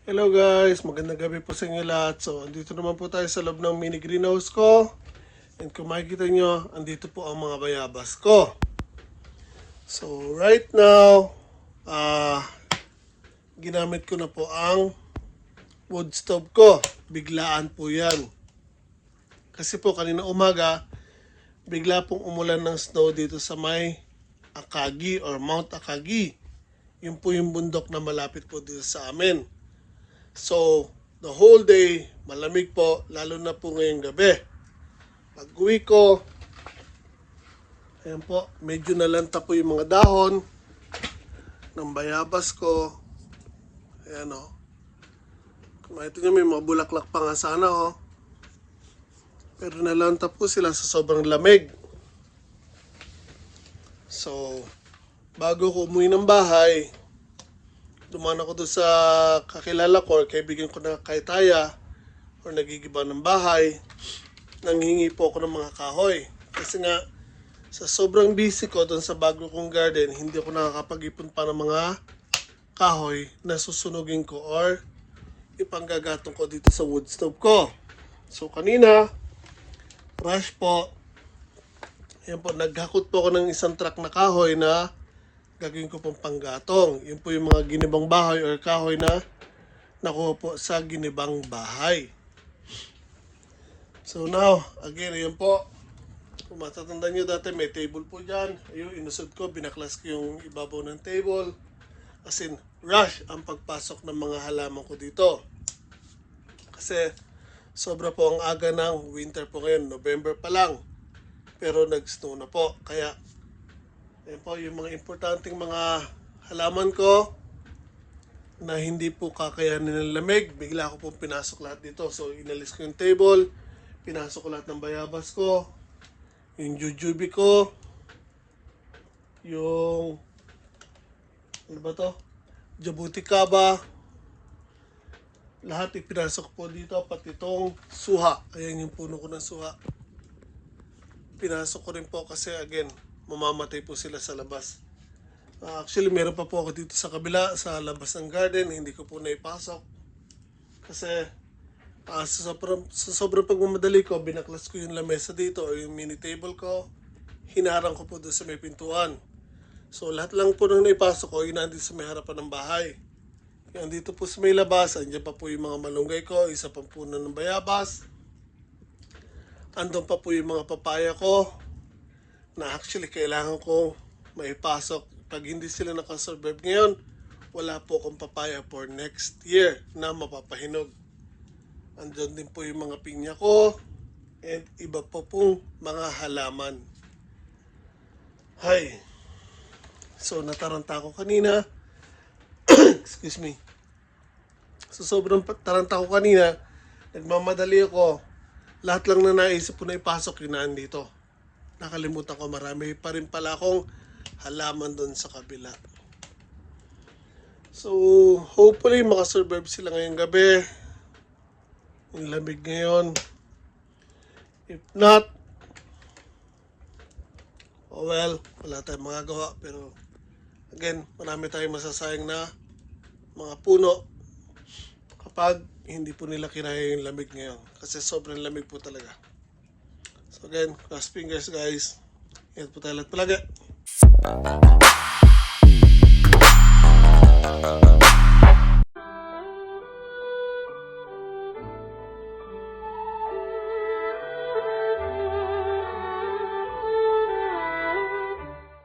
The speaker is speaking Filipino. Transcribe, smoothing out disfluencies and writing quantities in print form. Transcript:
Hello guys, magandang gabi po sa inyo lahat. So, andito naman po tayo sa loob ng mini greenhouse ko. And kung makikita nyo, andito po ang mga bayabas ko. So, right now, ginamit ko na po ang wood stove ko. Biglaan po yan. Kasi po kanina umaga, bigla pong umulan ng snow dito sa may Akagi or Mount Akagi. Yun po yung bundok na malapit po dito sa amin. So, the whole day, malamig po, lalo na po ngayong gabi. Pag-uwi ko, ayan po, medyo nalanta po yung mga dahon ng bayabas ko. Ayan o. Kung makita nyo, may mga bulaklak pa nga sana o. Pero nalanta po sila sa sobrang lamig. So, bago ko umuwi ng bahay, dumaan ako doon sa kakilala ko or kaibigan ko na kay Taya or nagigiba ng bahay. Nanghingi po ako ng mga kahoy. Kasi nga, sa sobrang busy ko doon sa bago kong garden, hindi ako nakakapag-ipon pa ng mga kahoy na susunugin ko or ipanggagatong ko dito sa wood stove ko. So kanina, rush po. Ayan po, naghakot po ako ng isang truck na kahoy na gagawin ko pong panggatong. Yun po yung mga ginibang bahay or kahoy na nakuha po sa ginibang bahay. So now, again, yun po. Kung matatandaan nyo dati, may table po dyan. Ayun, inusod ko, binaklas ko yung ibabaw ng table. As in, rush ang pagpasok ng mga halaman ko dito. Kasi, sobra po ang aga ng winter po ngayon. November pa lang. Pero nag-snow na po. Kaya, ayan po, yung mga importanteng mga halaman ko na hindi po kakayanin ng lamig, bigla ko po pinasok lahat dito. So, inalis ko yung table, pinasok ko lahat ng bayabas ko, yung jujube ko, yung, ano ba to? Jabuticaba, lahat ipinasok po dito, pati itong suha. Ayan yung puno ko ng suha. Pinasok ko rin po kasi, again, mamamatay po sila sa labas. Actually, meron pa po ako dito sa kabila, sa labas ng garden. Hindi ko po naipasok. Kasi, sa sobrang pagmamadali ko, binaklas ko yung lamesa dito o yung mini table ko. Hinarang ko po doon sa may pintuan. So, lahat lang po nang naipasok ko, yun nandito sa may harapan ng bahay. Yan dito po sa may labas, andyan pa po yung mga malunggay ko, isa pang puno ng bayabas. Andun pa po yung mga papaya ko na actually kailangan ko maipasok. Pag hindi sila nakasurvive ngayon, wala po akong papaya for next year na mapapahinog. Andun din po yung mga pinya ko and iba po pong mga halaman. Hay. So nataranta ko kanina. Excuse me. So sobrang taranta ko kanina, nagmamadali ako. Lahat lang na naisip ko na ipasok yun nandito. Nakalimutan ko, marami pa rin pala akong halaman doon sa kabila. So, hopefully makasurvive sila ngayong gabi. Yung lamig ngayon. If not, oh well, wala tayong magagawa. Pero, again, marami tayong masasayang na mga puno kapag hindi po nila kinaya yung lamig ngayon. Kasi sobrang lamig po talaga. So again, cross fingers guys. Ingat po tayo lahat palagi.